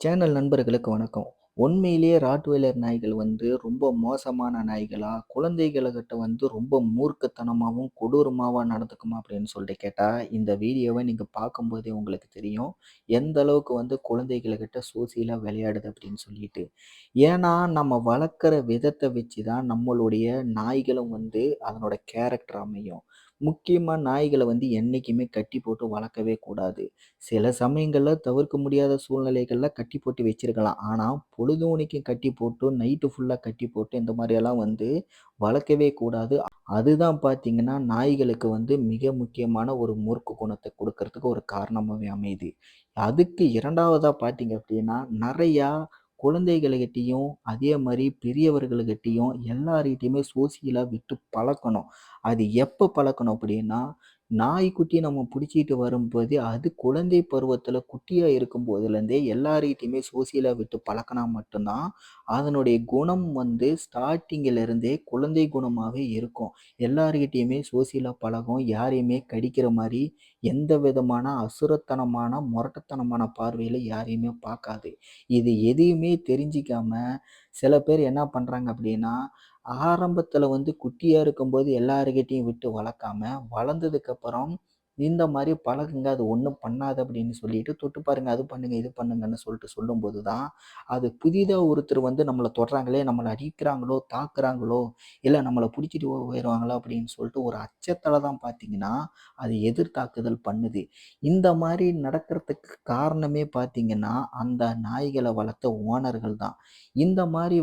Channel நண்பர்களுக்கு வணக்கம். உண்மையிலேயே ராட்வைலர் நாய்கள் ரொம்ப மோசமான நாய்களா? குழந்தைகள்கிட்ட ரொம்ப மூர்க்கத்தனமாவும், கொடூரமாவா நடந்துக்குமா அப்படின்னு சொல்லிட்டு கேட்டா, இந்த வீடியோவ நீங்க பார்க்கும்போதே உங்களுக்கு தெரியும். எந்த அளவுக்கு குழந்தைகள்கிட்ட சோசியலா விளையாடுது அப்படின்னு சொல்லிட்டு. ஏன்னா, நம்ம வளர்க்குற விதத்த வச்சு தான் நம்மளுடைய நாய்களும் அதனோட கேரக்டர் அமையும். முக்கியமா நாய்கள என்னைக்குமே கட்டி போட்டு வளர்க்கவே கூடாது. சில சமயங்கள்ல தவிர்க்க முடியாத சூழ்நிலைகள்ல கட்டி போட்டு வச்சிருக்கலாம். ஆனா, பொழுதன்னைக்கும் கட்டி போட்டு, நைட்டு ஃபுல்லா கட்டி போட்டு இந்த மாரியெல்லாம் வளர்க்கவே கூடாது. அதுதான் பார்த்தீங்கன்னா, நாய்களுக்கு மிக முக்கியமான ஒரு மூர்க்க குணத்த குடுக்கறதுக்கு ஒரு காரணமாவே அமையுது. அதுக்கு 2வதா பார்த்தீங்க அப்படின்னா, நெறையா குழந்தைகள்கிட்டயும், அதே மாரி பெரியவர்கள்கிட்டயும் எல்லார்கிட்டயுமே சோசியலா விட்டு பழக்கணும். அது எப்ப பழக்கணும் அப்படின்னா, நாய்க்குட்டி நம்ம புடிச்சிட்டு வரும்போதே, அது குழந்தை பருவத்தில குட்டியா இருக்கும்போதுலேருந்தே எல்லார்கிட்டயுமே சோசியலா விட்டு பழக்குனா மட்டும் தான், அதனுடைய குணம் ஸ்டார்ட்டிங்கில இருந்தே குழந்தை குணமாவே இருக்கும். எல்லார்கிட்டயுமே சோசியலா பழகும். யாரையுமே கடிக்கிற மாரி, எந்த விதமான அசுரத்தனமான, முரட்டுத்தனமான பார்வையில யாரையுமே பார்க்காது. இது எதையுமே தெரிஞ்சுக்காம, சில பேர் என்ன பண்றாங்க அப்படின்னா, ஆரம்பத்தில குட்டியா இருக்கும்போது எல்லார்கிட்டயும் விட்டு வளர்க்காம, வளர்ந்ததுக்கப்புறம் இந்த மாரி பழகுங்க. அது ஒண்ணும் பண்ணாது அப்படின்னு சொல்லிட்டு, தொட்டு பாருங்க, அது பண்ணுங்க, இது பண்ணுங்கன்னு சொல்லிட்டு சொல்லும்போது தான், அது புதிதா ஒருத்தர் நம்மள தொடுறாங்களே, நம்மள அடிக்கிறாங்களோ, தாக்குறாங்களோ, இல்ல நம்மள புடிச்சிட்டு போயிருவாங்களோ அப்படின்னு சொல்லிட்டு ஒரு அச்சத்தால தான் பார்த்தீங்கன்னா, அது எதிர் தாக்குதல் பண்ணுது. இந்த மாரி நடக்கிறதுக்கு காரணமே பார்த்தீங்கன்னா, அந்த நாய்கள வளர்த்த ஓனர்கள் தான். இந்த மாரி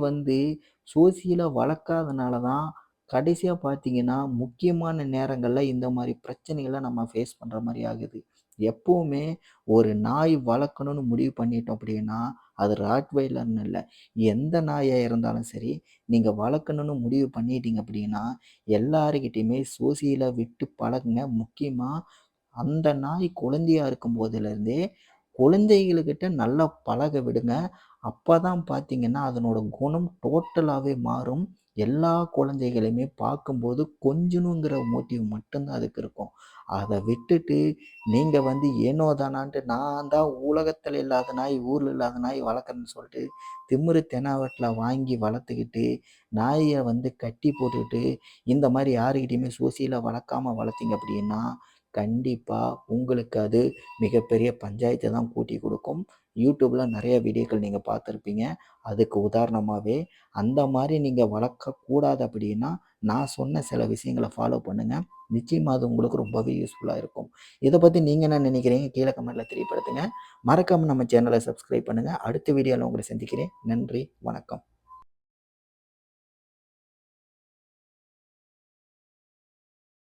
சோசியலா வளர்க்காதனால தான் கடைசியா பார்த்தீங்கன்னா, முக்கியமான நேரங்கள்ல இந்த மாரி பிரச்சனைகள நம்ம ஃபேஸ் பண்ற மாரி ஆகுது. எப்பவுமே ஒரு நாய் வளர்க்கணும்னு முடிவு பண்ணிட்டோம் அப்படின்னா, அது ராட்வைலர்ன்னு இல்ல. எந்த நாயா இருந்தாலும் சரி, நீங்க வளர்க்கணும்னு முடிவு பண்ணிட்டீங்க அப்படின்னா, எல்லார்கிட்டயுமே சோசியலா விட்டு பழகுங்க. முக்கியமா அந்த நாய் குழந்தையா இருக்கும்போதிலிருந்தே, குழந்தைகளுக்கிட்ட நல்லா பழக விடுங்க. அப்பதான் பார்த்தீங்கன்னா, அதனோட குணம் டோட்டலாவே மாறும். எல்லா குழந்தைகளையுமே பார்க்கும்போது கொஞ்சணுங்கிற மோட்டிவ் மட்டும் தான் அதுக்கு இருக்கும். அத விட்டுட்டு, நீங்க ஏனோ தானான்ட்டு நான் தான் உலகத்துல இல்லாத நாய், ஊர்ல இல்லாத நாய் வளர்க்குறேன்னு சொல்லிட்டு, திமிரு தெனாவட்ல வாங்கி வளர்த்துக்கிட்டு, நாய கட்டி போட்டுட்டு, இந்த மாரி யார்கிட்டயுமே சோசியலா வளர்க்காம வளர்த்தீங்க அப்படின்னா, கண்டிப்பா உங்களுக்கு அது மிகப்பெரிய பஞ்சாயத்த தான் கூட்டி குடுக்கும். YouTubeல நெறைய வீடியோக்கள் நீங்க பார்த்துருப்பீங்க. அதுக்கு உதாரணமாவே, அந்த மாரி நீங்க வளர்க்கக்கூடாது அப்படின்னா, நான் சொன்ன சில விஷயங்கள ஃபாலோ பண்ணுங்க. நிச்சயமா அது உங்களுக்கு ரொம்பவே யூஸ்ஃபுல்லா இருக்கும். இத பத்தி நீங்க என்ன நினைக்கிறீங்க? கீழ கமெண்ட்ல தெரியப்படுத்துங்க. மறக்காம நம்ம சேனல சப்ஸ்கிரைப் பண்ணுங்க. அடுத்த வீடியோல உங்கள சந்திக்கிறேன். நன்றி, வணக்கம்.